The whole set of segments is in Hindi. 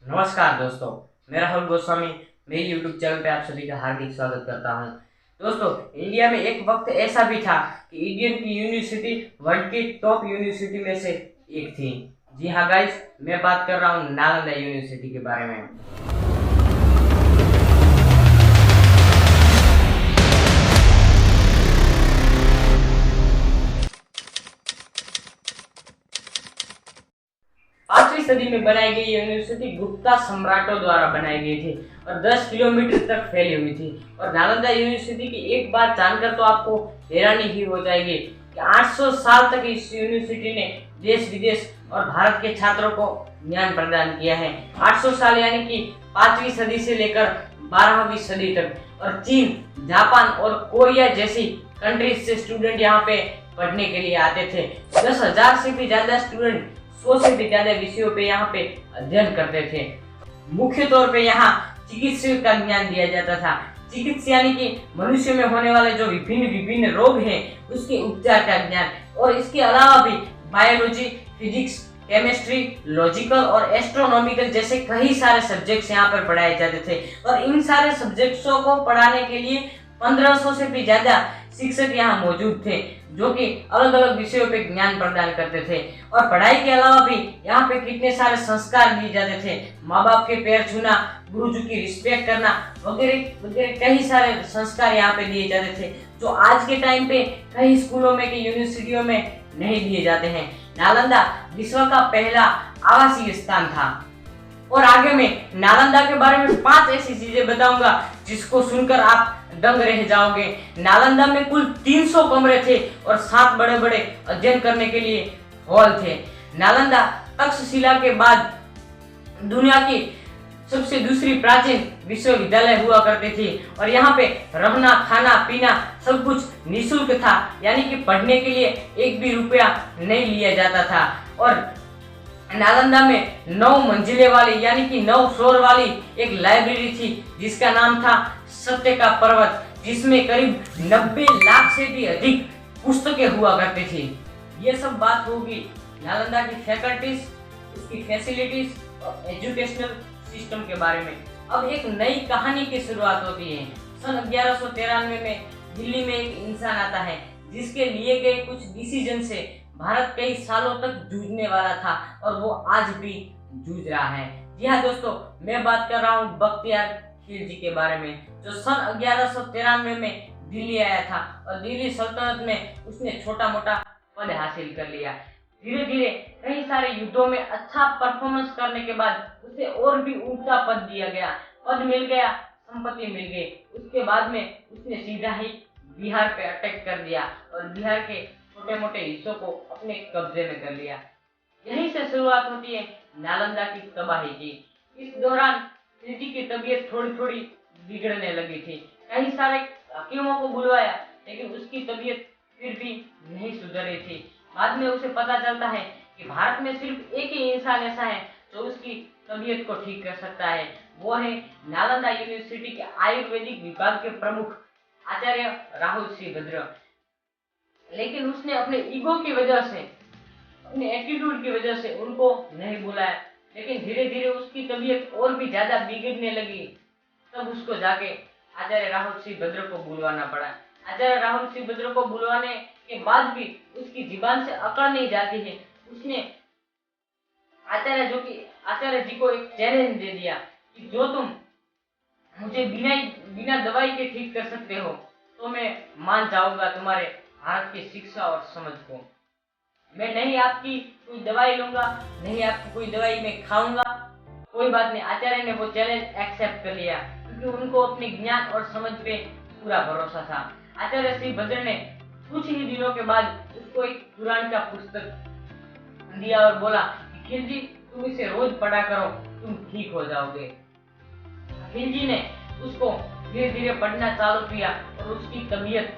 नमस्कार दोस्तों, मैं राहुल गोस्वामी मेरी यूट्यूब चैनल पे आप सभी का हार्दिक स्वागत करता हूं। दोस्तों, इंडिया में एक वक्त ऐसा भी था कि इंडियन की यूनिवर्सिटी वर्ल्ड की टॉप यूनिवर्सिटी में से एक थी। जी हाँ गाइस, मैं बात कर रहा हूँ नालंदा यूनिवर्सिटी के बारे में। 5वीं सदी में बनाई गई यूनिवर्सिटी गुप्ता सम्राटों द्वारा बनाई गई थी और 10 किलोमीटर तक फैली हुई थी। और नालंदा यूनिवर्सिटी की एक बात जानकर तो आपको हैरानी ही हो जाएगी कि 800 साल तक इस यूनिवर्सिटी ने देश विदेश और भारत के छात्रों को ज्ञान प्रदान किया है। 800 साल यानी कि 5वीं सदी से लेकर 12वीं सदी तक। और चीन, जापान और कोरिया जैसी कंट्रीज से स्टूडेंट यहाँ पे पढ़ने के लिए आते थे। 10,000 से भी ज्यादा स्टूडेंट 100 से भी ज्यादा विषयों पे यहाँ पे अध्ययन करते थे। मुख्य तौर पे यहाँ चिकित्सा का ज्ञान दिया जाता था। चिकित्सा यानी कि मनुष्य में होने वाले जो विभिन्न विभिन्न रोग हैं उसके उपचार का ज्ञान। और इसके अलावा भी बायोलॉजी, फिजिक्स, केमिस्ट्री, लॉजिकल और एस्ट्रोनॉमिकल जैसे कई सारे सब्जेक्ट्स यहाँ पर पढ़ाए जाते थे। और इन सारे सब्जेक्ट्सों को पढ़ाने के लिए 1500 से भी ज्यादा शिक्षक यहाँ मौजूद थे जो कि अलग अलग विषयों पे ज्ञान प्रदान करते थे। और पढ़ाई के अलावा भी यहाँ पे कितने सारे संस्कार दिए जाते थे। माँ बाप के पैर छूना, गुरुजी की रिस्पेक्ट करना वगैरह वगैरह कई सारे संस्कार यहाँ पे दिए जाते थे जो आज के टाइम पे कई स्कूलों में, की यूनिवर्सिटियों में नहीं दिए जाते हैं। नालंदा विश्व का पहला आवासीय स्थान था। और आगे मैं नालंदा के बारे में 5 ऐसी चीजें बताऊंगा जिसको सुनकर आप दंग रह जाओगे। नालंदा में कुल 300 कमरे थे और 7 बड़े बड़े अध्ययन करने के लिए हॉल थे। नालंदा तक्षशिला के बाद दुनिया की सबसे दूसरी प्राचीन विश्वविद्यालय हुआ करती थी। और यहाँ पे रहना, खाना, पीना सब कुछ निःशुल्क था, यानी कि पढ़ने के लिए एक भी रुपया नहीं लिया जाता था। और नालंदा में 9 मंजिले वाली यानी कि 9 फ्लोर वाली एक लाइब्रेरी थी जिसका नाम था सत्य का पर्वत, जिसमें करीब 90 लाख से भी अधिक पुस्तकें हुआ करती थी। ये सब बात होगी नालंदा की फैकल्टीज, उसकी फैसिलिटीज और एजुकेशनल सिस्टम के बारे में। अब एक नई कहानी की शुरुआत होती है। सन 1193 में दिल्ली में एक इंसान आता है जिसके लिए गए कुछ डिसीजन से भारत कई सालों तक जूझने वाला था और वो आज भी जूझ रहा है। जी हाँ दोस्तों, मैं बात कर रहा हूँ बख्तियार खिलजी के बारे में, जो सन 1193 में दिल्ली आया था और दिल्ली सल्तनत में उसने छोटा मोटा पद हासिल कर लिया। धीरे धीरे कई सारे युद्धों में अच्छा परफॉर्मेंस करने के बाद उसे और भी ऊंचा पद दिया गया, पद मिल गया, संपत्ति मिल गई। उसके बाद में उसने सीधा ही बिहार पे अटैक कर दिया और बिहार के छोटे मोटे हिस्सों को अपने कब्जे में कर लिया। यहीं से शुरुआत होती है नालंदा की तबाही की। इस दौरान खिलजी की तबीयत थोड़ी थोड़ी बिगड़ने लगी थी। कई सारे हकीमों को बुलवाया लेकिन उसकी तबीयत फिर भी नहीं सुधर रही थी। बाद में उसे पता चलता है कि भारत में सिर्फ एक ही इंसान ऐसा है जो उसकी तबीयत को ठीक कर सकता है, वो है नालंदा यूनिवर्सिटी के आयुर्वेदिक विभाग के प्रमुख आचार्य राहुल सी भद्र। लेकिन उसने अपने ईगो की वजह से, अपने एटीट्यूड की वजह से उनको नहीं बुलाया। लेकिन धीरे धीरे उसकी तबीयत और भी ज्यादा बिगड़ने लगी, तब उसको जाके आचार्य राहुल सी भद्र को बुलवाना पड़ा। आचार्य राहुल सी भद्र को बुलवाने के बाद भी उसकी जीबान से अकड़ नहीं जाती है। उसने आचार्य जी को एक चैलेंज दे दिया कि जो तुम मुझे बिना दवाई के ठीक कर सकते हो तो मैं मान जाऊंगा तुम्हारे भारत की शिक्षा और समझ को। मैं नहीं आपकी कोई दवाई लूंगा, नहीं आपकी कोई दवाई मैं खाऊंगा, कोई बात नहीं। आचार्य ने वो चैलेंज एक्सेप्ट कर लिया क्योंकि उनको अपने ज्ञान और समझ पे पूरा भरोसा था। आचार्य श्री भद्र ने कुछ ही दिनों के बाद उसको एक कुरान का पुस्तक दिया और बोला कि खिलजी, तुम इसे रोज पढ़ा करो, तुम ठीक हो जाओगे। खिलजी ने उसको धीरे धीरे पढ़ना चालू किया और उसकी तबीयत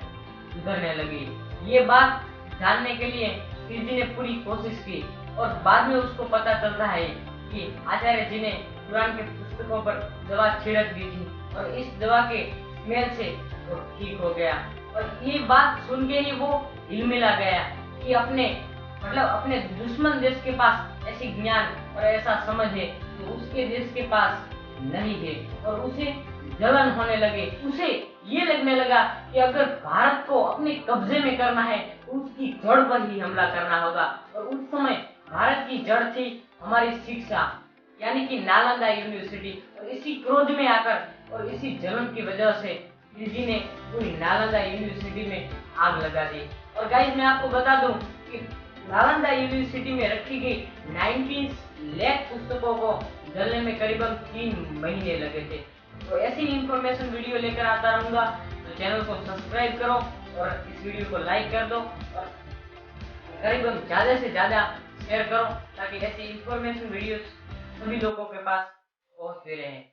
सुधरने लगी। ये बात जानने के लिए खिलजी ने पूरी कोशिश की और बाद में उसको पता चलता है कि आचार्य जी ने कुरान के पुस्तकों पर दवा छिड़क दी थी और इस दवा के स्मेल से वो ठीक हो गया। और ये बात सुन के ही वो हिलमिला गया कि अपने दुश्मन देश के पास ऐसी ज्ञान और ऐसा समझ है जो उसके देश के पास नहीं है और उसे जलन होने लगे। उसे ये लगने लगा कि अगर भारत को अपने कब्जे में करना है तो उसकी जड़ पर ही हमला करना होगा। और उस समय भारत की जड़ थी हमारी शिक्षा, यानी कि नालंदा यूनिवर्सिटी। और इसी क्रोध में आकर और इसी जलन की वजह से खिलजी ने पूरी नालंदा यूनिवर्सिटी में आग लगा दी। और गाइस मैं आपको बता दूं कि नालंदा यूनिवर्सिटी में रखी गई 19 लाख पुस्तकों को जलने में करीबन 3 महीने लगे थे। तो ऐसी इंफॉर्मेशन वीडियो लेकर आता रहूंगा, तो चैनल को सब्सक्राइब करो और इस वीडियो को लाइक कर दो और करीबन ज़्यादा से ज़्यादा शेयर करो ताकि ऐसी इंफॉर्मेशन वीडियोस सभी लोगों के पास पहुंचते रहें।